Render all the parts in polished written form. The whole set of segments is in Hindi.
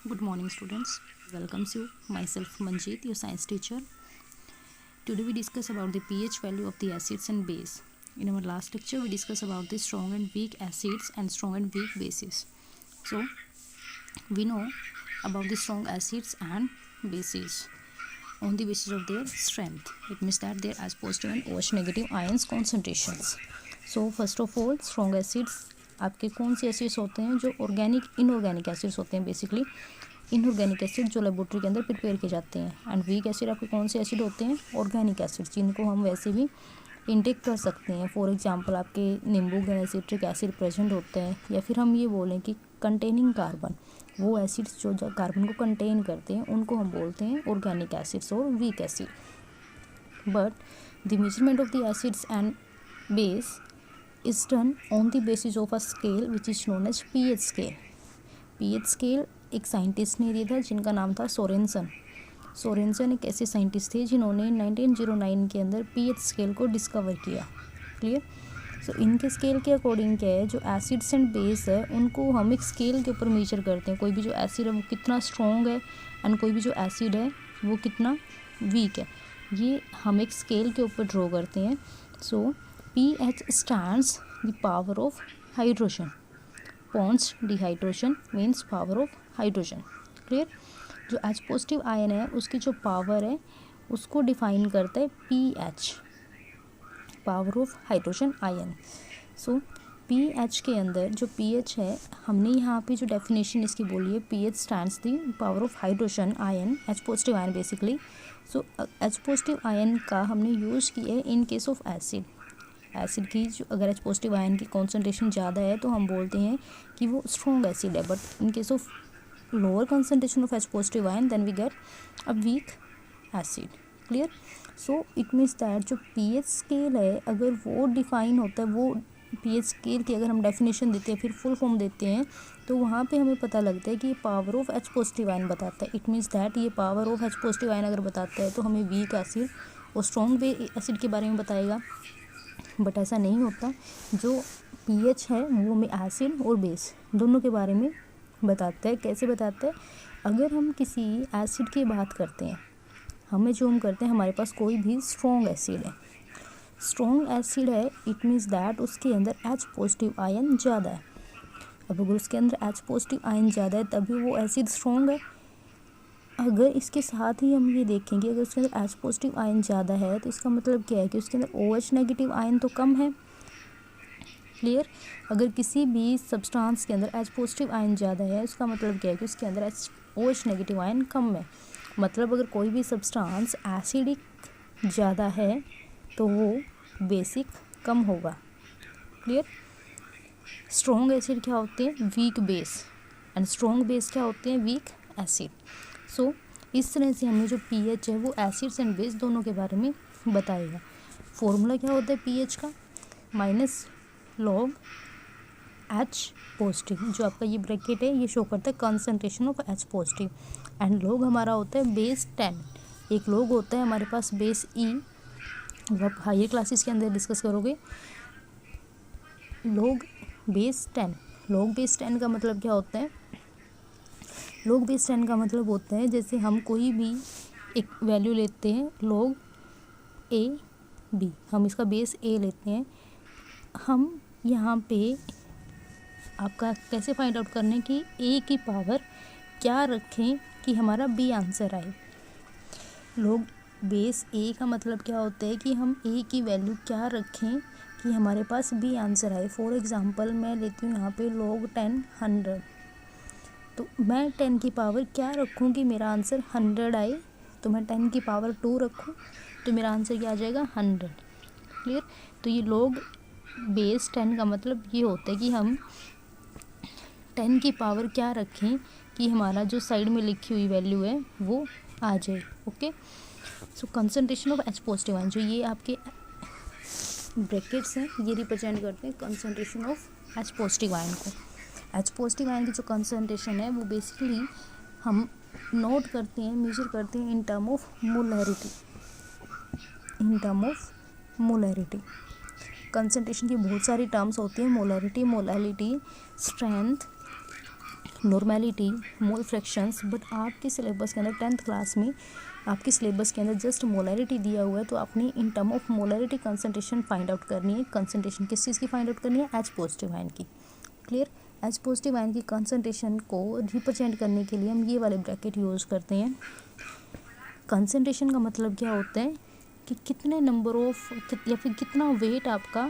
Good morning, students. Welcomes you. Myself Manjeet, your science teacher. Today we discuss about the pH value of the acids and base. In our last lecture, we discussed about the strong and weak acids and strong and weak bases. So we know about the strong acids and bases on the basis of their strength. It means that their H positive and OH negative ions concentrations. So first of all, strong acids आपके कौन से एसिड्स होते हैं? जो ऑर्गेनिक इनऑर्गेनिक एसिड्स होते हैं, बेसिकली इनऑर्गेनिक एसिड जो लेबोरेटरी के अंदर प्रिपेयर किए जाते हैं। एंड वीक एसिड आपके कौन से एसिड होते हैं? ऑर्गेनिक एसिड, जिनको हम वैसे भी इंटेक कर सकते हैं। फॉर एग्जांपल आपके नींबू के एसिट्रिक एसिड प्रेजेंट होते हैं, या फिर हम ये बोलें कि कंटेनिंग कार्बन, वो एसिड्स जो कार्बन को कंटेन करते हैं उनको हम बोलते हैं ऑर्गेनिक एसिड्स और weak acid. But the measurement of the acids and base is done on the basis of a scale which is known as pH scale. pH scale एक साइंटिस्ट ने दिया था जिनका नाम था सोरेनसन। सोरेनसन एक ऐसे साइंटिस्ट थे जिन्होंने 1909 के अंदर pH स्केल को डिस्कवर किया। क्लियर? सो इनके स्केल के अकॉर्डिंग क्या है, जो एसिड्स एंड बेस है उनको हम एक स्केल के ऊपर मेजर करते हैं। कोई भी जो एसिड है वो कितना स्ट्रॉन्ग है एंड कोई भी जो एसिड है वो कितना वीक है, ये हम एक स्केल के ऊपर ड्रॉ करते हैं। सो pH stands the power of hydrogen. Pond's dehydrogen means power of hydrogen. Clear? जो H पॉजिटिव आयन है उसकी जो पावर है उसको डिफाइन करता है pH, power of hydrogen ion. So pH के अंदर जो pH है, हमने यहाँ पे जो डेफिनेशन इसकी बोली है, pH stands the power of hydrogen ion, H positive ion basically. So H positive ion का हमने यूज़ किया है in case of acid. Acid की जो अगर H पॉजिटिव आयन की कॉन्सेंट्रेशन ज़्यादा है तो हम बोलते हैं कि वो स्ट्रॉन्ग एसिड है। But in case of lower concentration of H positive ion then we get a weak acid. Clear? So it means that जो pH स्केल है, अगर वो डिफाइन होता है, वो pH स्केल की अगर हम डेफिनेशन देते हैं, फिर फुल फॉर्म देते हैं, तो वहाँ पे हमें पता लगता है कि ये power of H positive ion बताता है। इट मीन्स दैट ये power of H positive ion अगर बताता है तो हमें वीक एसिड और स्ट्रॉन्ग एसिड के बारे में बताएगा। बट ऐसा नहीं होता, जो pH है वो हमें एसिड और बेस दोनों के बारे में बताता है। कैसे बताता है? अगर हम किसी एसिड की बात करते हैं, हमें जो हम करते हैं, हमारे पास कोई भी स्ट्रॉन्ग एसिड है, स्ट्रॉन्ग एसिड है, इट मीन्स दैट उसके अंदर H पॉजिटिव आयन ज़्यादा है। अब अगर उसके अंदर H पॉजिटिव आयन ज़्यादा है तभी वो एसिड स्ट्रॉन्ग है। अगर इसके साथ ही हम ये देखेंगे, अगर उसके अंदर H पॉजिटिव आयन ज़्यादा है तो इसका मतलब क्या है कि उसके अंदर OH नेगेटिव आयन तो कम है। क्लियर? अगर किसी भी सब्सटेंस के अंदर H पॉजिटिव आयन ज़्यादा है उसका मतलब क्या है कि उसके अंदर OH नेगेटिव आयन कम है। मतलब अगर कोई भी सब्सटेंस एसिडिक ज़्यादा है तो वो बेसिक कम होगा। क्लियर? स्ट्रॉन्ग एसिड क्या होते हैं? Weak base. And strong base क्या होते हैं? Weak acid. सो इस तरह से हमें जो pH है वो एसिड्स एंड बेस दोनों के बारे में बताएगा। फॉर्मूला क्या होता है pH का? माइनस लॉग H पॉजिटिव, जो आपका ये ब्रैकेट है ये शो करता है concentration of H positive, and log हमारा होता है बेस 10। एक लॉग होता है हमारे पास बेस E, वो आप हायर क्लासेस के अंदर डिस्कस करोगे। लॉग बेस 10, लॉग बेस 10 का मतलब क्या होता है? लॉग बेस 10 का मतलब होता है जैसे हम कोई भी एक वैल्यू लेते हैं, लॉग AB, हम इसका बेस A लेते हैं। हम यहाँ पे आपका कैसे फाइंड आउट करने कि A की पावर क्या रखें कि हमारा B आंसर आए। लॉग बेस A का मतलब क्या होता है कि हम A की वैल्यू क्या रखें कि हमारे पास B आंसर आए। फॉर एग्ज़ाम्पल मैं लेती हूँ यहाँ पे log 10 100, तो मैं 10 की पावर क्या रखूँ कि मेरा आंसर 100 आए? तो मैं 10 की पावर 2 रखूँ तो मेरा आंसर क्या आ जाएगा? 100। क्लियर? तो ये log बेस 10 का मतलब ये होता है कि हम 10 की पावर क्या रखें कि हमारा जो साइड में लिखी हुई वैल्यू है वो आ जाए। Okay? So concentration of H positive ion, जो ये आपके ब्रैकेट्स हैं ये रिप्रेजेंट करते हैं concentration of H positive ion को। H पॉजिटिव आयन की जो कंसंट्रेशन है वो बेसिकली हम नोट करते हैं, मेजर करते हैं इन term of molarity, in term of molarity. Concentration की बहुत सारी टर्म्स होती हैं, molarity, molality, strength, normality, mole fractions, but आपके सिलेबस के अंदर 10th क्लास में आपके सिलेबस के अंदर जस्ट मोलैरिटी दिया हुआ है, तो आपने इन term of molarity concentration find out करनी है। कंसंट्रेशन किस चीज़ की फाइंड आउट करनी है? एच पॉजिटिव आयन की। क्लियर? एच पॉजिटिव आयन की कंसंट्रेशन को रिप्रेजेंट करने के लिए हम ये वाले ब्रैकेट यूज़ करते हैं। कंसंट्रेशन का मतलब क्या होता है कि कितने नंबर ऑफ या फिर कितना वेट आपका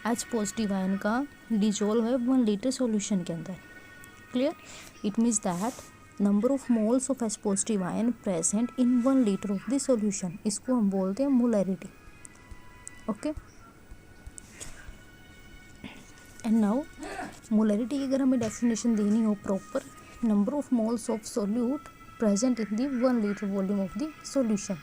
एच पॉजिटिव आयन का डिजोल्व है 1 लीटर सॉल्यूशन के अंदर। Clear? It means that number of moles of H positive ion present in 1 litre of the solution, इसको हम बोलते हैं molarity. Okay, and now molarity की अगर हमें डेफिनेशन देनी हो proper, number of moles of solute present in the 1 litre volume of the solution.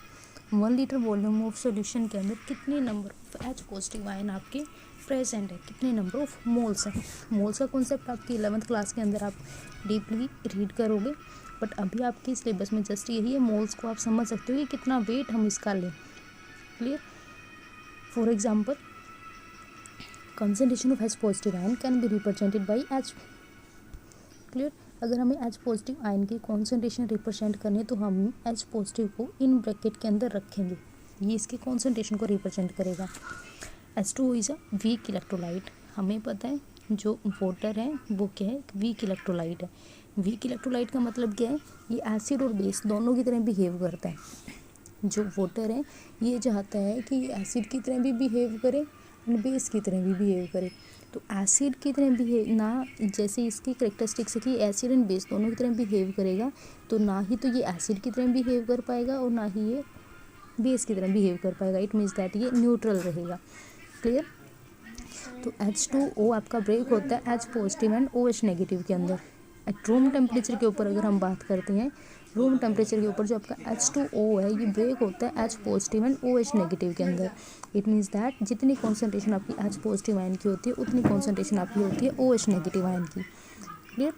1 litre volume of solution के अंदर कितने number of H positive ion आपके प्रेजेंट है, कितने नंबर ऑफ मोल्स हैं। मोल्स का कॉन्सेप्ट आपकी 11th क्लास के अंदर आप डीपली रीड करोगे, बट अभी आपके सिलेबस में जस्ट यही है। मोल्स को आप समझ सकते हो कि कितना वेट हम इसका लें। Clear? For example, concentration of H positive ion can be represented by H. Clear? अगर हमें एच पॉजिटिव आयन की कॉन्सेंट्रेशन रिप्रेजेंट करनी है तो हम एच पॉजिटिव को इन ब्रैकेट के अंदर रखेंगे, ये इसके कॉन्सेंट्रेशन को रिप्रेजेंट करेगा। H2O is a weak electrolyte. हमें पता है जो वाटर है वो क्या है? वीक इलेक्ट्रोलाइट है। वीक इलेक्ट्रोलाइट का मतलब क्या है? ये एसिड और बेस दोनों की तरह बिहेव करता है। जो वाटर है ये चाहता है कि एसिड की तरह भी बिहेव करे एंड बेस की तरह भी बिहेव करे। तो एसिड की तरह बिहेव ना, जैसे इसकी करेक्टरिस्टिक्स है कि एसिड एंड बेस दोनों की तरह बिहेव करेगा, तो ना ही तो ये एसिड की तरह बिहेव कर पाएगा और ना ही ये बेस की तरह बिहेव कर पाएगा। इट मीन्स दैट ये न्यूट्रल रहेगा। क्लियर? तो H2O आपका ब्रेक होता है H positive and OH negative के अंदर। एट रूम टेम्परेचर के ऊपर अगर हम बात करते हैं, रूम टेम्परेचर के ऊपर जो आपका H2O है ये ब्रेक होता है H positive and OH negative के अंदर। इट मीन्स दैट जितनी कॉन्सेंट्रेशन आपकी एच पॉजिटिव आयन की होती है उतनी कॉन्सेंट्रेशन आपकी होती है OH नेगेटिव आयन की। क्लियर?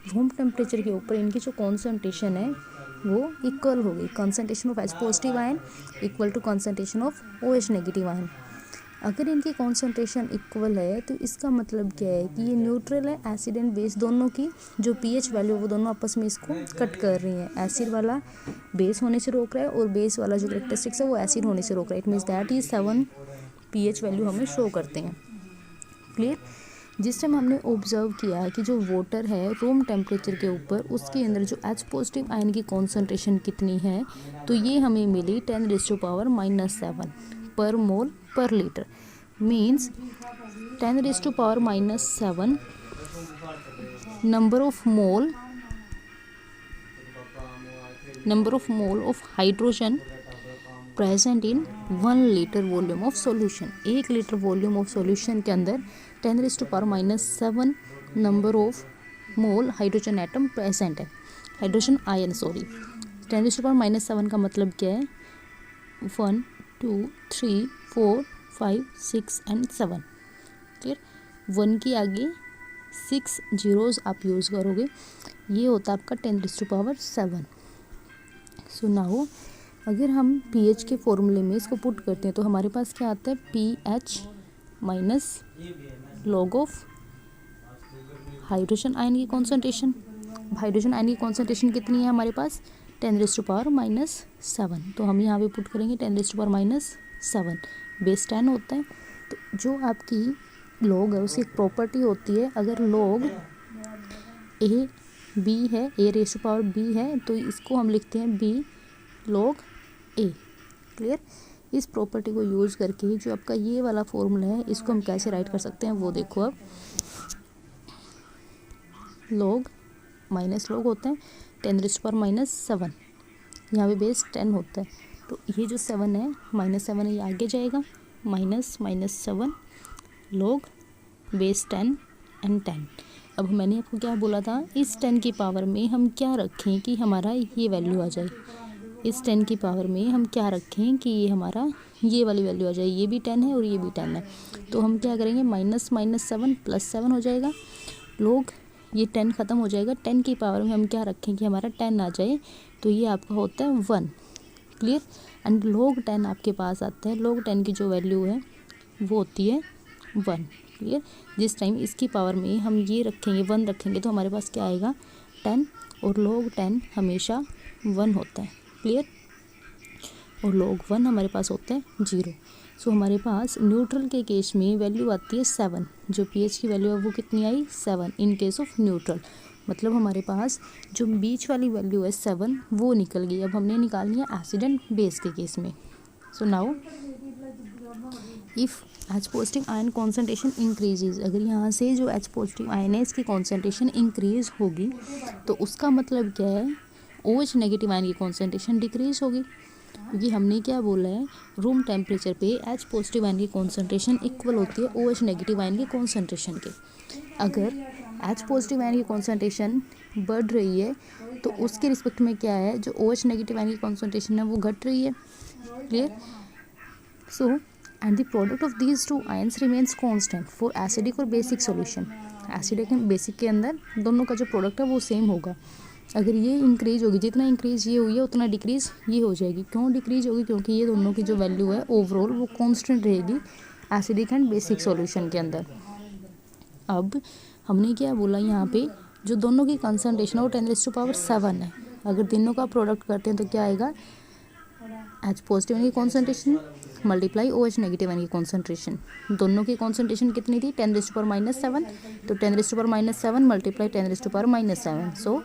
रूम टेम्परेचर के ऊपर इनकी जो कॉन्सेंट्रेशन है वो इक्वल हो गई। Concentration of H positive ion equal to concentration of OH negative ion. अगर इनकी कॉन्सेंट्रेशन इक्वल है तो इसका मतलब क्या है कि ये न्यूट्रल है। एसिड एंड बेस दोनों की जो pH वैल्यू है वो दोनों आपस में इसको कट कर रही हैं। एसिड वाला बेस होने से रोक रहा है और बेस वाला जो करेक्टरिस्टिक्स है वो एसिड होने से रोक रहा है। इट मीन्स दैट ये 7 pH वैल्यू हमें शो करते हैं। क्लियर? जिस टाइम हमने ऑब्जर्व किया कि जो वाटर है रूम टेम्परेचर के ऊपर उसके अंदर जो एच पॉजिटिव आयन की कॉन्सेंट्रेशन कितनी है, तो ये हमें मिली 10⁻⁻7 पर मोल पर litre. Means 10⁻⁻7 number of mole of hydrogen present in 1 litre volume of solution. 1 litre volume of solution के अंदर 10⁻⁷ number of mole hydrogen atom present है, हाइड्रोजन आयन सॉरी। 10⁻⁷ का मतलब क्या है? 1 2 3 4 5 6 एंड 7। क्लियर? 1 की आगे 6 जीरोज़ आप यूज़ करोगे, ये होता है आपका 10⁻⁷। सो नाउ अगर हम pH के फॉर्मूले में इसको पुट करते हैं तो हमारे पास क्या आता है? pH minus log of hydrogen ion की कॉन्सेंट्रेशन। हाइड्रोजन आयन की कॉन्सेंट्रेशन कितनी है हमारे पास? 10⁻⁷। तो हम यहाँ पे पुट करेंगे 10⁻⁷। बेस 10 होता है। तो जो आपकी लॉग है उसकी एक प्रॉपर्टी होती है, अगर लॉग ए बी है, A⁻B है, तो इसको हम लिखते हैं B log A। क्लियर? इस प्रॉपर्टी को यूज़ करके जो आपका ये वाला फॉर्मूला है इसको हम कैसे राइट कर सकते हैं वो देखो। अब लॉग माइनस लॉग होता है 10⁻⁷, यहाँ पे बेस 10 होता है, तो ये जो 7 है -7 है ये आगे जाएगा, -7 लॉग बेस 10 एंड 10। अब मैंने आपको क्या बोला था, इस 10 की पावर में हम क्या रखें कि हमारा ये वैल्यू आ जाए। इस 10 की पावर में हम क्या रखें कि ये हमारा ये वाली वैल्यू आ जाए। ये भी 10 है और ये भी 10 है, तो हम क्या करेंगे -7 + 7 हो जाएगा। लोग ये 10 ख़त्म हो जाएगा। 10 की पावर में हम क्या रखें कि हमारा 10 आ जाए, तो ये आपका होता है 1। क्लियर? एंड log 10 आपके पास आता है। log 10 की जो वैल्यू है वो होती है 1। क्लियर। जिस टाइम इसकी पावर में हम ये रखेंगे 1 रखेंगे तो हमारे पास क्या आएगा 10, और log 10 हमेशा 1 होता है, क्लियर। और log 1 हमारे पास होता है 0। सो हमारे पास न्यूट्रल के केस में वैल्यू आती है 7, जो pH की वैल्यू है वो कितनी आई 7 इन केस ऑफ न्यूट्रल। मतलब हमारे पास जो बीच वाली वैल्यू है 7 वो निकल गई। अब हमने निकालनी है एसिड एंड बेस के केस में। So now if H positive ion concentration increases, अगर यहाँ से जो H पॉजिटिव आयन है इसकी कॉन्सेंट्रेशन इंक्रीज होगी तो उसका मतलब क्या है, OH नेगेटिव आयन की कॉन्सेंट्रेशन डिक्रीज होगी। क्योंकि हमने क्या बोला है, रूम टेम्परेचर पे H पॉजिटिव आयन की कॉन्सेंट्रेशन इक्वल होती है OH नेगेटिव आयन की कॉन्सेंट्रेशन के। अगर H पॉजिटिव आयन की कॉन्सेंट्रेशन बढ़ रही है तो उसके रिस्पेक्ट में क्या है, जो OH नेगेटिव आयन की कॉन्सेंट्रेशन है वो घट रही है, clear. So and the product of these two ions remains constant for acidic और basic solution. Acidic and basic के अंदर दोनों का जो प्रोडक्ट है वो सेम होगा। अगर ये इंक्रीज होगी, जितना इंक्रीज ये हुई है उतना डिक्रीज ये हो जाएगी। क्यों डिक्रीज होगी, क्योंकि ये दोनों की जो वैल्यू है ओवरऑल वो कांस्टेंट रहेगी एसिडिक एंड बेसिक सॉल्यूशन के अंदर। अब हमने क्या बोला, यहाँ पे जो दोनों की कंसंट्रेशन है वो 10⁻⁷ है। अगर तीनों का प्रोडक्ट करते हैं तो क्या आएगा, H पॉजिटिव की कॉन्सेंट्रेशन मल्टीप्लाई OH नेगेटिव की कॉन्सेंट्रेशन। दोनों की कॉन्सेंट्रेशन कितनी थी 10⁻⁷, तो 10⁻⁷ मल्टीप्लाई 10⁻⁻⁷, सो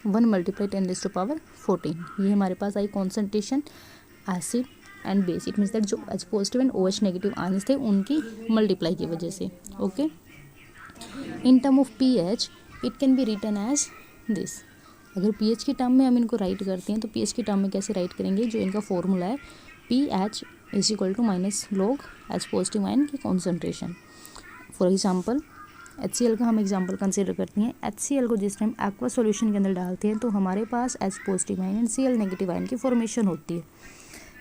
1 मल्टीप्लाई 10⁻⁴। ये हमारे पास आई concentration acid and base. It means that जो H positive and OH negative ions थे उनकी मल्टीप्लाई की वजह से, okay. In term of pH it can be written as this. अगर pH की टर्म में हम इनको राइट करते हैं तो pH की टर्म में कैसे राइट करेंगे, जो इनका फॉर्मूला है pH = log H positive ion की कॉन्सेंट्रेशन। फॉर एग्जांपल HCl का हम एग्जांपल कंसीडर करते हैं। HCl को जिस टाइम एक्वा सॉल्यूशन के अंदर डालते हैं तो हमारे पास H positive ion and Cl negative ion की फॉर्मेशन होती है।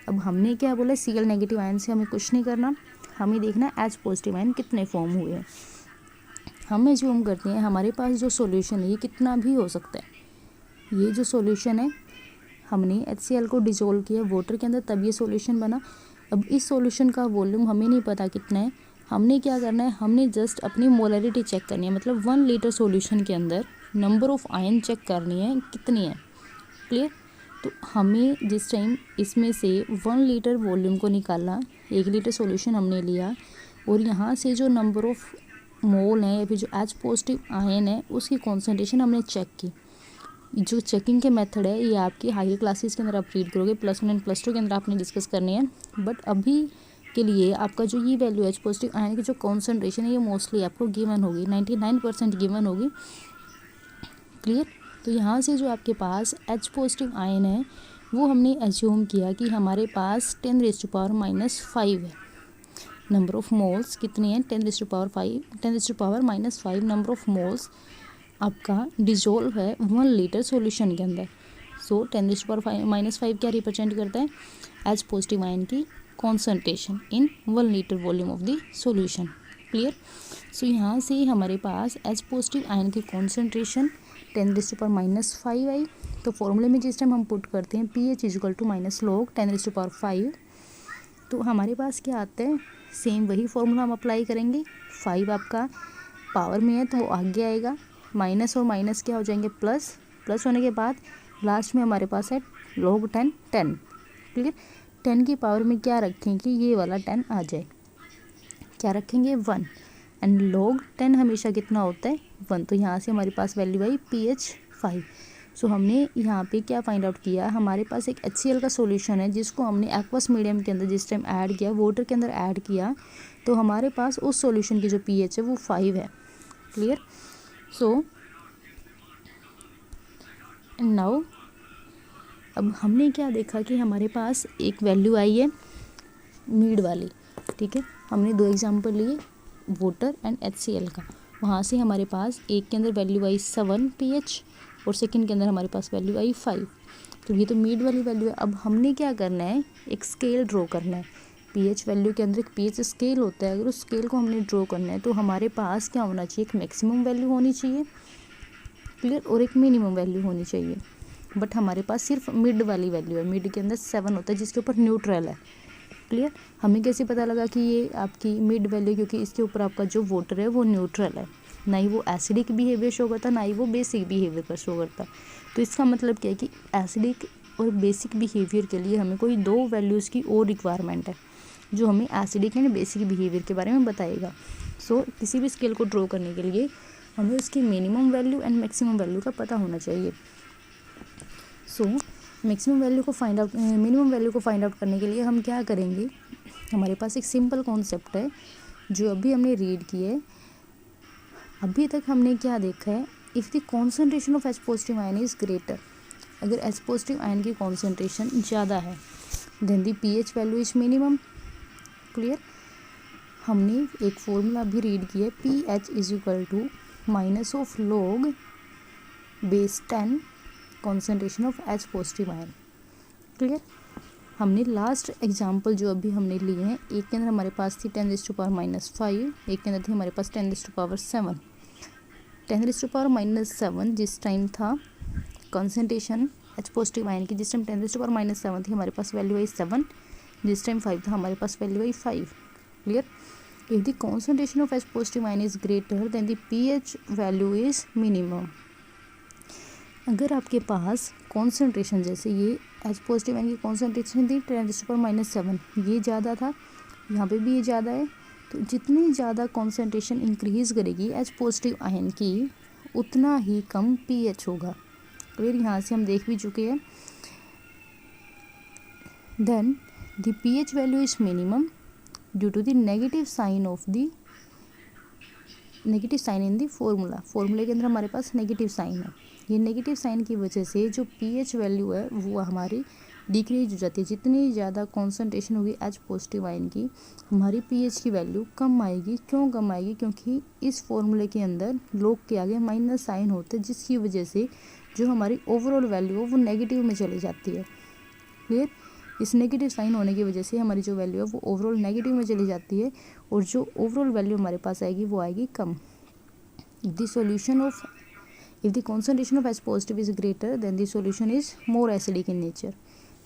अब हमने क्या बोला, Cl नेगेटिव आयन से हमें कुछ नहीं करना, हमें देखना H पॉजिटिव आयन कितने फॉर्म हुए हैं। हम एज्यूम करते हैं हमारे पास जो सॉल्यूशन है ये कितना भी हो सकता है। ये जो सॉल्यूशन है हमने HCl को डिजोल्व किया वाटर के अंदर तब ये सॉल्यूशन बना। अब इस सॉल्यूशन का वॉल्यूम हमें नहीं पता कितना है, हमने क्या करना है, हमने जस्ट अपनी मोलैरिटी चेक करनी है। मतलब 1 लीटर सॉल्यूशन के अंदर नंबर ऑफ आयन चेक करनी है कितनी है, क्लियर। तो हमें जिस टाइम इसमें से 1 लीटर वॉल्यूम को निकाला, 1 लीटर सॉल्यूशन हमने लिया और यहाँ से जो नंबर ऑफ मोल है या फिर जो H पॉजिटिव आयन है उसकी कॉन्सेंट्रेशन हमने चेक की। जो चेकिंग के मेथड है ये आपकी हायर क्लासेस के अंदर आप रीड करोगे, +1 एंड +2 के अंदर आपने डिस्कस करनी है। बट अभी के लिए आपका जो ये वैल्यू H पॉजिटिव आयन की जो कॉन्सेंट्रेशन है ये मोस्टली आपको गिवन होगी, 99% गिवन होगी, क्लियर। तो यहाँ से जो आपके पास H पॉजिटिव आयन है वो हमने एज्यूम किया कि हमारे पास 10⁻⁻5 है। नंबर ऑफ मोल्स कितनी है 10⁻⁻5 नंबर ऑफ मोल्स आपका डिजोल्व है 1 लीटर सॉल्यूशन के अंदर। सो 10⁻⁻5 क्या रिप्रेजेंट करता है, H पॉजिटिव आयन की concentration in 1 litre volume of the solution, clear. So यहाँ से हमारे पास H पॉजिटिव आयन की कॉन्सेंट्रेशन 10⁻⁻5 आई। तो फॉर्मूले में जिस टाइम हम पुट करते हैं pH = log 10⁻⁵, तो हमारे पास क्या आता है, सेम वही फॉर्मूला हम अप्लाई करेंगे। 5 आपका पावर में है तो वो आगे आएगा, माइनस और माइनस क्या हो जाएंगे प्लस, प्लस होने के बाद लास्ट में हमारे पास है log 10, क्लियर। 10 की पावर में क्या रखेंगे, ये वाला 10 आ जाए, क्या रखेंगे 1, एंड log 10 हमेशा कितना होता है 1। तो यहाँ से हमारे पास वैल्यू आई pH 5। सो हमने यहाँ पे क्या फाइंड आउट किया, हमारे पास एक HCl का सॉल्यूशन है जिसको हमने एक्वस मीडियम के अंदर जिस टाइम ऐड किया, वाटर के अंदर ऐड किया, तो हमारे पास उस सॉल्यूशन की जो pH है वो 5 है, क्लियर। सो नाउ अब हमने क्या देखा कि हमारे पास एक वैल्यू आई है मीड वाली, ठीक है। हमने 2 एग्जांपल लिए वाटर एंड HCl का, वहाँ से हमारे पास एक के अंदर वैल्यू आई 7 pH और सेकंड के अंदर हमारे पास वैल्यू आई 5। तो ये तो मीड वाली वैल्यू है। अब हमने क्या करना है, एक स्केल ड्रॉ करना है। pH वैल्यू के अंदर एक pH स्केल होता है, अगर उस स्केल को हमने ड्रॉ करना है तो हमारे पास क्या होना चाहिए, एक मैक्सिमम वैल्यू होनी चाहिए, क्लियर, और एक मिनिमम वैल्यू होनी चाहिए। बट हमारे पास सिर्फ मिड वाली वैल्यू है, मिड के अंदर 7 होता है जिसके ऊपर न्यूट्रल है, क्लियर। हमें कैसे पता लगा कि ये आपकी मिड वैल्यू, क्योंकि इसके ऊपर आपका जो वाटर है वो न्यूट्रल है, ना ही वो एसिडिक बिहेवियर शो करता, ना ही वो बेसिक बिहेवियर का शो करता। तो इसका मतलब क्या है कि एसिडिक और बेसिक बिहेवियर के लिए हमें कोई 2 वैल्यूज़ की और रिक्वायरमेंट है जो हमें एसिडिक एंड बेसिक बिहेवियर के बारे में बताएगा। सो किसी भी स्केल को ड्रॉ करने के लिए हमें उसकी minimum value and maximum value का पता होना चाहिए। सो मिनिमम वैल्यू को फाइंड आउट करने के लिए हम क्या करेंगे, हमारे पास एक सिंपल कॉन्सेप्ट है जो अभी हमने रीड की है। अभी तक हमने क्या देखा है, if the concentration of H positive ion is greater, अगर H पॉजिटिव आयन की कॉन्सेंट्रेशन ज़्यादा है then the pH value is minimum. Clear. हमने एक फॉर्मूला भी रीड किया है, pH is equal to minus of log base 10 concentration of H positive ion. Clear. हमने लास्ट एग्जाम्पल जो अभी हमने लिए हैं, एक के अंदर हमारे पास थी 10⁻⁵, एक के अंदर थी हमारे पास 10⁻7। 10⁻⁻7 जिस टाइम था कॉन्सेंट्रेशन H पॉजिटिव आयन की, जिस टाइम 10⁻⁻7 थी हमारे पास वैल्यू आई 7, जिस टाइम 5 था हमारे पास वैल्यू आई 5। Clear. If the concentration of H positive ion is greater than the pH value is minimum. अगर आपके पास कॉन्सेंट्रेशन, जैसे ये H पॉजिटिव आयन की कॉन्सेंट्रेशन थी 10⁻⁷, ये ज़्यादा था, यहाँ पे भी ये ज़्यादा है, तो जितनी ज़्यादा कॉन्सेंट्रेशन इंक्रीज़ करेगी H पॉजिटिव आयन की उतना ही कम pH होगा। क्लियर। यहाँ से हम देख भी चुके हैं। Then the pH value is minimum due to the negative sign in the फॉर्मूले के अंदर हमारे पास नेगेटिव साइन है। ये नेगेटिव साइन की वजह से जो pH वैल्यू है वो हमारी डिक्रीज हो जाती है। जितनी ज़्यादा कॉन्सेंट्रेशन होगी H पॉजिटिव आयन की, हमारी pH की वैल्यू कम आएगी। क्यों कम आएगी? क्योंकि इस फॉर्मूले के अंदर log के आगे माइनस साइन होते हैं, जिसकी वजह से जो हमारी ओवरऑल वैल्यू है वो नेगेटिव में चली जाती है। क्लियर। इस नेगेटिव साइन होने की वजह से हमारी जो वैल्यू है वो ओवरऑल नेगेटिव में चली जाती है, और जो ओवरऑल वैल्यू हमारे पास आएगी वो आएगी कम। If the concentration of H positive is greater then the solution is more acidic in nature।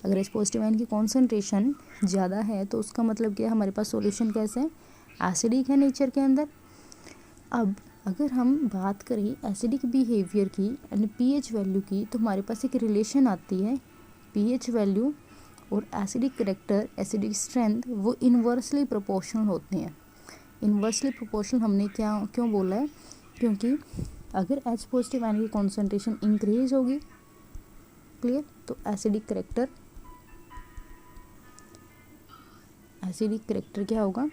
अगर H पॉजिटिव आयन की कॉन्सेंट्रेशन ज़्यादा है तो उसका मतलब क्या है, हमारे पास सॉल्यूशन कैसे है, एसिडिक है नेचर के अंदर। अब अगर हम बात करें एसिडिक बिहेवियर की एंड pH वैल्यू की, तो हमारे पास एक रिलेशन आती है, pH वैल्यू और एसिडिक करेक्टर, एसिडिक स्ट्रेंथ वो इन्वर्सली प्रोपोर्शनल होते हैं। इन्वर्सली प्रोपोर्शनल हमने क्यों बोला है, क्योंकि अगर H पॉजिटिव आयन की कॉन्सेंट्रेशन इंक्रीज होगी, क्लियर, तो एसिडिक करेक्टर क्या होगा,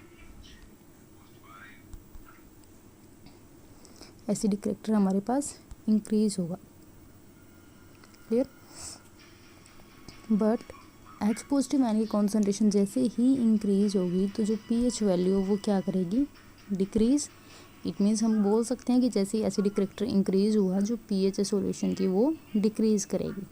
एसिडिक करेक्टर हमारे पास इंक्रीज होगा। Clear. But H positive ion की कॉन्सेंट्रेशन जैसे ही इंक्रीज होगी तो जो pH वैल्यू वो क्या करेगी, डिक्रीज। इट मीन्स हम बोल सकते हैं कि जैसे ही एसिडिक करेक्टर इंक्रीज हुआ, जो pH है सॉल्यूशन की वो डिक्रीज करेगी।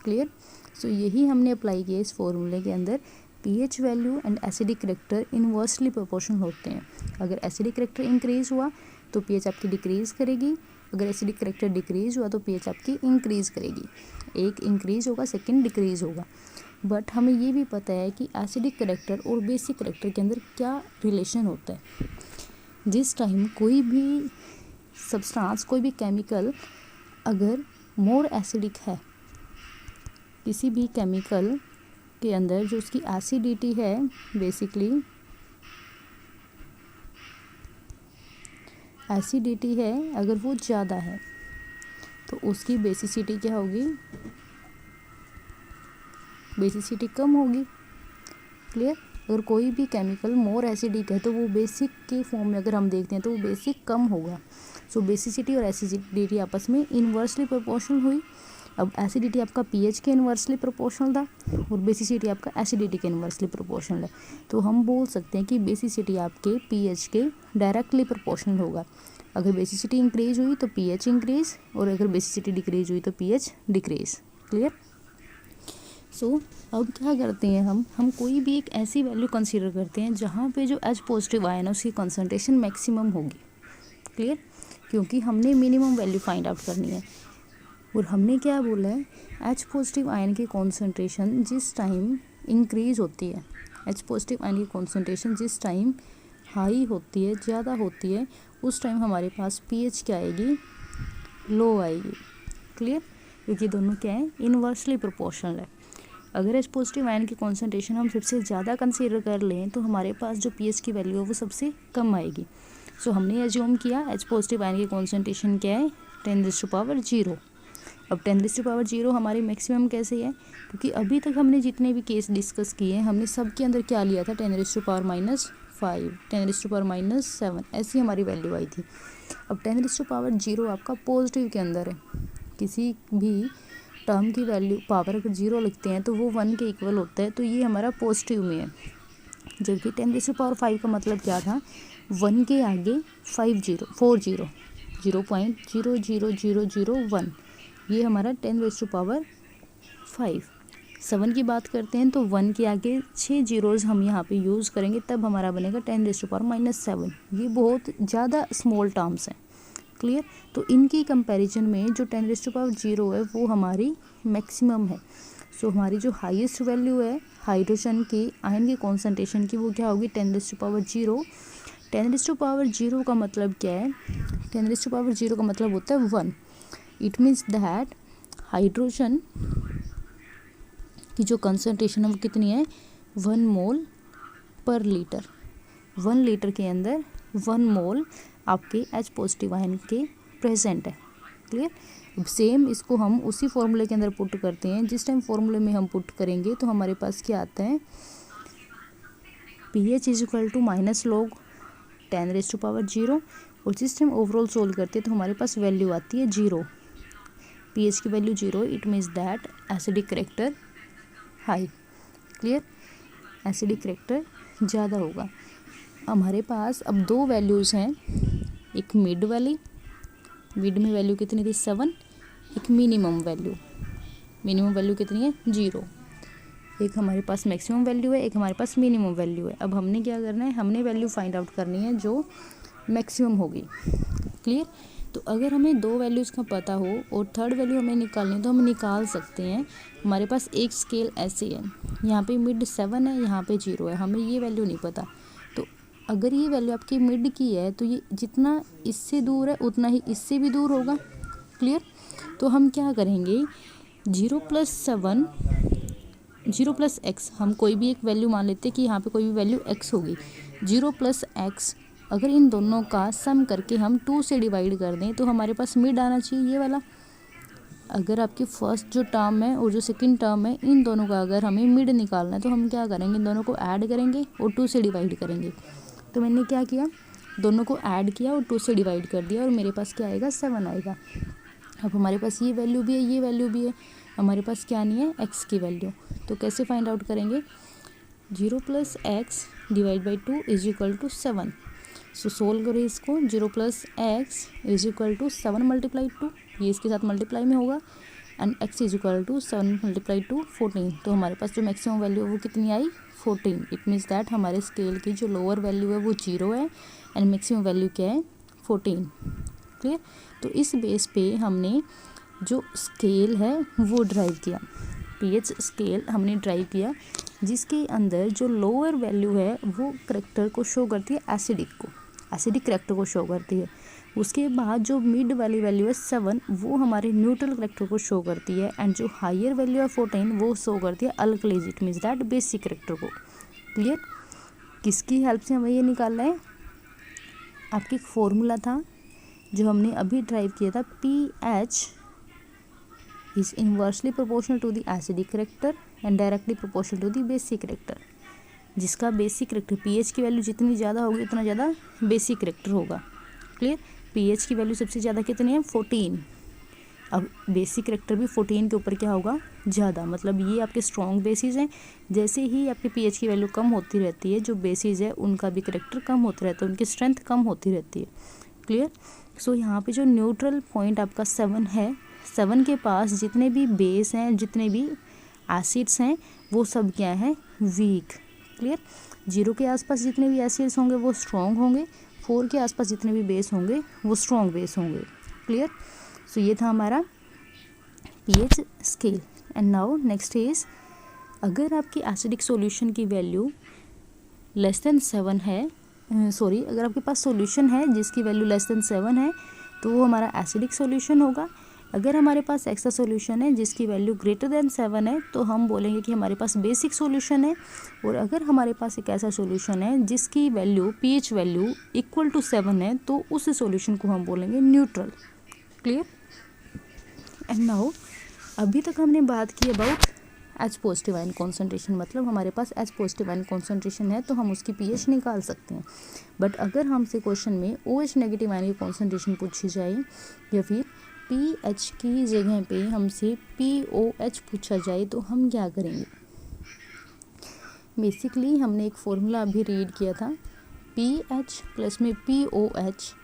क्लियर। सो यही हमने अप्लाई किया इस फॉर्मूले के अंदर। pH value and acidic character inversely proportional होते हैं। अगर एसिडिक करेक्टर इंक्रीज हुआ तो pH आपकी डिक्रीज करेगी, अगर एसिडिक करेक्टर डिक्रीज हुआ तो pH आपकी इंक्रीज करेगी। एक इंक्रीज होगा, सेकेंड डिक्रीज होगा। बट हमें ये भी पता है कि एसिडिक करेक्टर और बेसिक करेक्टर के अंदर क्या रिलेशन होता है। जिस टाइम कोई भी सब्सटेंस, कोई भी केमिकल अगर मोर एसिडिक है, किसी भी केमिकल के अंदर जो उसकी एसिडिटी है, बेसिकली एसिडिटी है, अगर वो ज़्यादा है तो उसकी बेसिसिटी क्या होगी, बेसिसिटी कम होगी। क्लियर। अगर कोई भी केमिकल मोर एसिडिक है तो वो बेसिक के फॉर्म में अगर हम देखते हैं तो वो बेसिक कम होगा। सो बेसिसिटी और एसिडिटी आपस में इन्वर्सली प्रोपोर्शनल हुई। अब एसिडिटी आपका pH के इन्वर्सली प्रोपोर्शनल था और बेसिसिटी आपका एसिडिटी के इन्वर्सली प्रोपोर्शनल है, तो हम बोल सकते हैं कि बेसिसिटी आपके pH के डायरेक्टली प्रोपोर्शनल होगा। अगर बेसिसिटी इंक्रीज हुई तो pH इंक्रीज, और अगर बेसिसिटी डिक्रीज हुई तो pH डिक्रीज। क्लियर। सो अब क्या करते हैं, हम कोई भी एक ऐसी वैल्यू कंसीडर करते हैं जहाँ पे जो H पॉजिटिव आयन है उसकी कंसंट्रेशन मैक्सिमम होगी। क्लियर। क्योंकि हमने मिनिमम वैल्यू फाइंड आउट करनी है, और हमने क्या बोला है, H पॉजिटिव आयन की कॉन्सेंट्रेशन जिस टाइम इंक्रीज होती है, एच पॉजिटिव आयन की कॉन्सेंट्रेशन जिस टाइम हाई होती है, ज़्यादा होती है, उस टाइम हमारे पास पीएच क्या आएगी, लो आएगी। क्लियर, क्योंकि दोनों क्या है, इनवर्सली प्रोपोर्शनल है। अगर एच पॉजिटिव आयन की कॉन्सेंट्रेशन हम सबसे ज़्यादा कंसीडर कर लें तो हमारे पास जो पीएच की वैल्यू है वो सबसे कम आएगी। सो हमने एज्यूम किया एच पॉजिटिव आयन की कॉन्सेंट्रेशन क्या है, 10⁻�0। अब 10⁻�0 हमारी मैक्सिमम कैसे है, क्योंकि अभी तक हमने जितने भी केस डिस्कस किए हैं हमने सब के अंदर क्या लिया था, 10⁻⁻5, 10⁻⁻7, ऐसी हमारी वैल्यू आई थी। अब 10⁻0 आपका पॉजिटिव के अंदर है। किसी भी टर्म की वैल्यू पावर अगर 0 लिखते हैं तो वो 1 के इक्वल होता है, तो ये हमारा पॉजिटिव में है। जबकि 10⁻5 का मतलब क्या था, 1 के आगे 4 0, 0.00001, ये हमारा 10⁻5। 7 की बात करते हैं तो 1 के आगे 6 जीरोज़ हम यहाँ पे यूज़ करेंगे, तब हमारा बनेगा 10⁻⁻7। ये बहुत ज़्यादा स्मॉल टर्म्स हैं। क्लियर, तो इनकी कंपैरिजन में जो 10⁻0 है वो हमारी मैक्सिमम है। सो हमारी जो हाईएस्ट वैल्यू है हाइड्रोजन की आयन की कॉन्सेंट्रेशन की, वो क्या होगी, 10⁻0। 10⁻0 का मतलब क्या है, 10⁻0 का मतलब होता है 1। इट मीन्स दैट हाइड्रोजन की जो कंसंट्रेशन है वो कितनी है, 1 मोल पर लीटर। 1 लीटर के अंदर 1 मोल आपके एच पॉजिटिव आयन के प्रेजेंट है। क्लियर, सेम इसको हम उसी फॉर्मूले के अंदर पुट करते हैं। जिस टाइम फॉर्मूले में हम पुट करेंगे तो हमारे पास क्या आता है, pH is equal to -log 10⁻0। और जिस टाइम ओवरऑल सोल्व करते हैं तो हमारे पास वैल्यू आती है 0। pH की value 0, it means that acidic character high. Clear, acidic character ज़्यादा होगा। हमारे पास अब 2 वैल्यूज़ हैं, एक मिड वाली, मिड में वैल्यू कितनी थी 7, एक मिनिमम वैल्यू कितनी है 0। एक हमारे पास मैक्सिमम वैल्यू है, एक हमारे पास मिनिमम वैल्यू है। अब हमने क्या करना है, हमने वैल्यू फाइंड आउट करनी है जो मैक्सिमम होगी। क्लियर, तो अगर हमें 2 वैल्यूज़ का पता हो और थर्ड वैल्यू हमें निकालनी है तो हम निकाल सकते हैं। हमारे पास एक स्केल ऐसे है, यहाँ पे मिड 7 है, यहाँ पे 0 है, हमें ये वैल्यू नहीं पता। तो अगर ये वैल्यू आपकी मिड की है तो ये जितना इससे दूर है उतना ही इससे भी दूर होगा। क्लियर, तो हम क्या करेंगे, 0+x, हम कोई भी एक वैल्यू मान लेते हैं कि यहाँ पे कोई भी वैल्यू x होगी। 0+x, अगर इन दोनों का सम करके हम 2 से डिवाइड कर दें तो हमारे पास मिड आना चाहिए ये वाला। अगर आपकी फर्स्ट जो टर्म है और जो सेकंड टर्म है, इन दोनों का अगर हमें मिड निकालना है तो हम क्या करेंगे, इन दोनों को ऐड करेंगे और 2 से डिवाइड करेंगे। तो मैंने क्या किया, दोनों को ऐड किया और 2 से डिवाइड कर दिया और मेरे पास क्या आएगा, 7 आएगा। अब हमारे पास ये वैल्यू भी है, ये वैल्यू भी है, हमारे पास क्या नहीं है, x की वैल्यू। तो कैसे फाइंड आउट करेंगे, 0+x divide by 2 is equal to 7। So solve करें इसको, 0+x इज इक्वल टू 7 × 2, ये इसके साथ मल्टीप्लाई में होगा, and x is equal to 7 × 2 14। तो हमारे पास जो मैक्सिमम वैल्यू है वो कितनी आई, 14। इट मीन्स दैट हमारे स्केल की जो लोअर वैल्यू है वो 0 है एंड मैक्सिमम वैल्यू क्या है, 14। क्लियर, तो इस बेस पे हमने जो स्केल है वो ड्राइव किया, pH स्केल हमने ड्राइव किया, जिसके अंदर जो लोअर वैल्यू है वो करेक्टर को शो करती है, एसिडिक करेक्टर को शो करती है। उसके बाद जो मिड वाली वैल्यू है 7, वो हमारे न्यूट्रल करेक्टर को शो करती है, एंड जो हायर वैल्यू है 14 वो शो करती है alkalis, it means that basic character को। क्लियर, किसकी हेल्प से हमें ये निकालना है, आपकी एक फॉर्मूला था जो हमने अभी ड्राइव किया था, pH is inversely proportional to the acidic character and directly proportional to the basic character, जिसका बेसिक करेक्टर pH की वैल्यू जितनी ज़्यादा होगी उतना ज़्यादा बेसिक करेक्टर होगा। क्लियर, pH की वैल्यू सबसे ज़्यादा कितनी है, 14। अब बेसिक करेक्टर भी 14 के ऊपर क्या होगा, ज़्यादा, मतलब ये आपके स्ट्रॉन्ग बेसिस हैं। जैसे ही आपके pH की वैल्यू कम होती रहती है, जो बेसिस है उनका भी करेक्टर कम होता रहता है, उनकी स्ट्रेंथ कम होती रहती है। क्लियर, सो यहाँ पे जो न्यूट्रल पॉइंट आपका 7 है, 7 के पास जितने भी बेस हैं, जितने भी एसिड्स हैं, वो सब क्या है, वीक। क्लियर, 0 के आसपास जितने भी एसिड्स होंगे वो स्ट्रॉन्ग होंगे, 4 के आसपास जितने भी बेस होंगे वो स्ट्रॉन्ग बेस होंगे। क्लियर, सो ये था हमारा pH scale. And now next is, अगर आपकी एसिडिक सॉल्यूशन की वैल्यू लेस देन 7 है, अगर आपके पास सॉल्यूशन है जिसकी वैल्यू लेस देन 7 है तो वो हमारा एसिडिक सॉल्यूशन होगा। अगर हमारे पास ऐसा सॉल्यूशन है जिसकी वैल्यू ग्रेटर देन 7 है तो हम बोलेंगे कि हमारे पास बेसिक सॉल्यूशन है। और अगर हमारे पास एक ऐसा सॉल्यूशन है जिसकी value pH value equal to 7 है तो उस सॉल्यूशन को हम बोलेंगे न्यूट्रल। क्लियर? एंड नाउ अभी तक हमने बात की about H positive ion concentration, मतलब हमारे पास एच पॉजिटिव आयन कॉन्सेंट्रेशन है तो हम उसकी पीएच निकाल सकते हैं। बट अगर हमसे क्वेश्चन में OH नेगेटिव आयन की कॉन्सेंट्रेशन पूछी जाए या फिर पीएच की जगह पे हमसे POH पूछा जाए तो हम क्या करेंगे? बेसिकली हमने एक फॉर्मूला अभी रीड किया था, पीएच प्लस में POH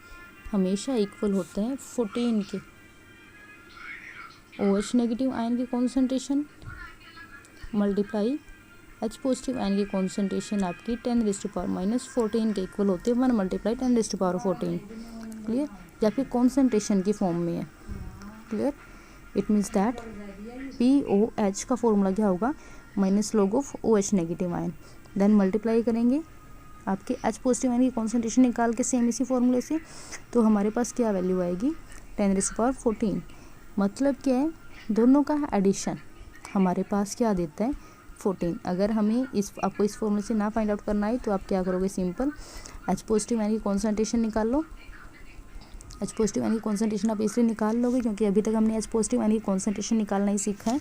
हमेशा इक्वल होता है 14 के। OH नेगेटिव आयन की concentration multiply H positive ion की कॉन्सेंट्रेशन आपकी 10⁻⁻14 के इक्वल होते हैं 1 मल्टीप्लाई 10⁻14। क्लियर? या फिर कॉन्सेंट्रेशन की फॉर्म में है। Clear? It means that POH का फॉर्मूला क्या होगा? Minus log of OH negative ion, then multiply करेंगे आपके एच पॉजिटिव आयन की कॉन्सेंट्रेशन निकाल के सेम इसी फॉर्मूले से, तो हमारे पास क्या वैल्यू आएगी? 10⁻14। मतलब क्या है? दोनों का एडिशन हमारे पास क्या देता है? 14। अगर हमें आपको इस फॉर्मूले से ना फाइंड आउट करना है तो आप क्या करोगे? सिंपल एच पॉजिटिव आयन की कॉन्सेंट्रेशन निकाल लो। एच पॉजिटिव आयन की कॉन्सेंट्रेशन आप इसलिए निकाल लोगे क्योंकि अभी तक हमने एच पॉजिटिव आयन की कॉन्सेंट्रेशन निकालना ही सीखा है।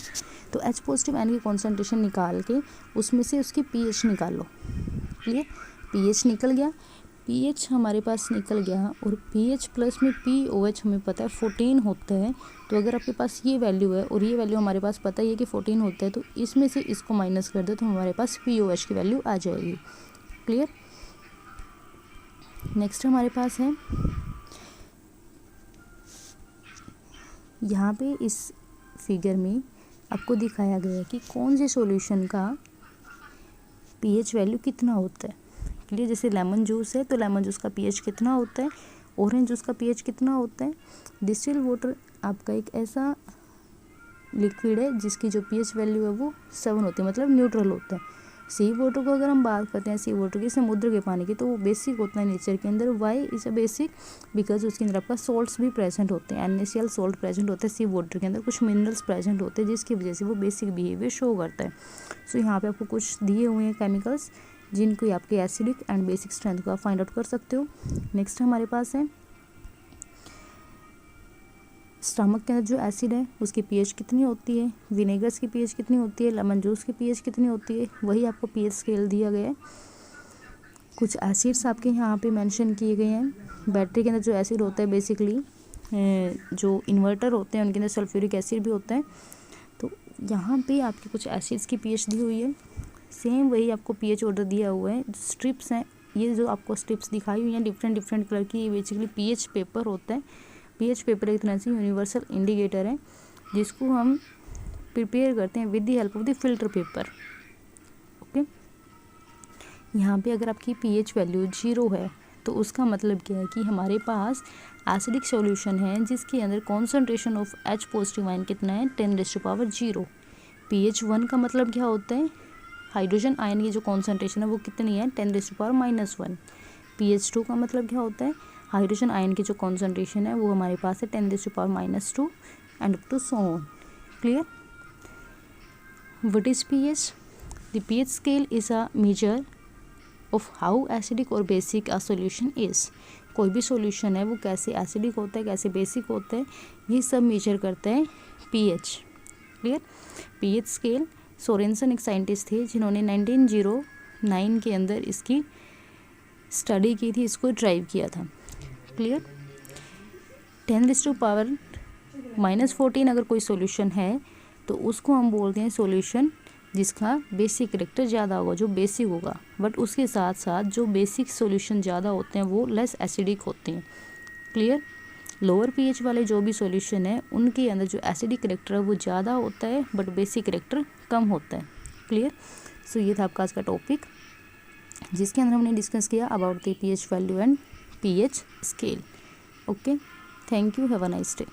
तो एच पॉजिटिव आयन की कॉन्सेंट्रेशन निकाल के उसमें से उसकी पीएच निकाल लो। क्लियर? पीएच निकल गया, पीएच हमारे पास निकल गया और पीएच प्लस में POH हमें पता है 14 होता है। तो अगर आपके पास ये वैल्यू है और ये वैल्यू हमारे पास पता ही है कि 14 होता है तो इसमें से इसको माइनस कर दो तो हमारे पास POH की वैल्यू आ जाएगी। क्लियर? नेक्स्ट हमारे पास है यहाँ पे इस फिगर में आपको दिखाया गया है कि कौन से सॉल्यूशन का पीएच वैल्यू कितना होता है। क्लियर? जैसे लेमन जूस है तो लेमन जूस का पीएच कितना होता है, ऑरेंज जूस का पीएच कितना होता है। डिस्टिल वाटर आपका एक ऐसा लिक्विड है जिसकी जो पीएच वैल्यू है वो 7 होती है, मतलब न्यूट्रल होता है। सी वाटर को अगर हम बात करते हैं, सी वाटर की, समुद्र के पानी की, तो वो बेसिक होता है नेचर के अंदर। Why is a basic? Because उसके अंदर आपका सॉल्ट्स भी प्रेजेंट होते हैं, NaCl सॉल्ट प्रेजेंट होते हैं सी वाटर के अंदर, कुछ मिनरल्स प्रेजेंट होते हैं जिसकी वजह से वो बेसिक बिहेवियर शो करता है। सो यहाँ पे आपको कुछ दिए हुए हैं केमिकल्स जिनको आपके एसिडिक एंड बेसिक स्ट्रेंथ को आप फाइंड आउट कर सकते हो। नेक्स्ट हमारे पास है स्टमक के अंदर जो एसिड है उसकी पीएच कितनी होती है, विनेगर्स की पीएच कितनी होती है, लेमन जूस की पीएच कितनी होती है, वही आपको पीएच स्केल दिया गया है। कुछ एसिड्स आपके यहाँ पे मेंशन किए गए हैं। बैटरी के अंदर जो एसिड होता है बेसिकली जो इन्वर्टर होते हैं उनके अंदर सल्फ्यूरिक एसिड भी होता है। तो यहाँ पे आपके कुछ एसिड्स की पीएच दी हुई है, सेम वही आपको पीएच ऑर्डर दिया हुआ है। स्ट्रिप्स हैं, ये जो आपको स्ट्रिप्स दिखाई हुई हैं डिफरेंट कलर की, ये बेसिकली पीएच पेपर होता है। पीएच पेपर एक तरह से यूनिवर्सल इंडिकेटर है जिसको हम प्रिपेयर करते हैं with the help of the filter paper. Okay, यहाँ पे अगर आपकी पीएच वैल्यू 0 है तो उसका मतलब क्या है कि हमारे पास एसिडिक सॉल्यूशन है जिसके अंदर concentration of H positive ion कितना है? 10⁻0। पीएच 1 का मतलब क्या होता है? हाइड्रोजन आयन की जो कॉन्सेंट्रेशन है वो कितनी है? 10⁻⁻1। पीएच 2 का मतलब क्या होता है? हाइड्रोजन आयन की जो कॉन्सेंट्रेशन है वो हमारे पास है 10⁻2 and up to so on. Clear? What is pH? The pH scale is a measure of how acidic और बेसिक अ सॉल्यूशन इज। कोई भी सॉल्यूशन है वो कैसे एसिडिक होता है, कैसे बेसिक होता है, ये सब मेजर करता है pH. Clear? PH scale, Sorensen एक साइंटिस्ट थे जिन्होंने 1909 के अंदर इसकी स्टडी की थी, इसको ड्राइव किया था। क्लियर? 10⁻⁻14 अगर कोई सॉल्यूशन है तो उसको हम बोलते हैं सॉल्यूशन जिसका बेसिक कैरेक्टर ज़्यादा होगा, जो बेसिक होगा। बट उसके साथ साथ जो बेसिक सॉल्यूशन ज़्यादा होते हैं वो लेस एसिडिक होते हैं। क्लियर? लोअर पीएच वाले जो भी सॉल्यूशन है उनके अंदर जो एसिडिक कैरेक्टर है वो ज़्यादा होता है बट बेसिक कैरेक्टर कम होता है। क्लियर? सो ये था आपका आज का टॉपिक जिसके अंदर हमने डिस्कस किया about the pH value and pH scale. Okay, thank you, have a nice day.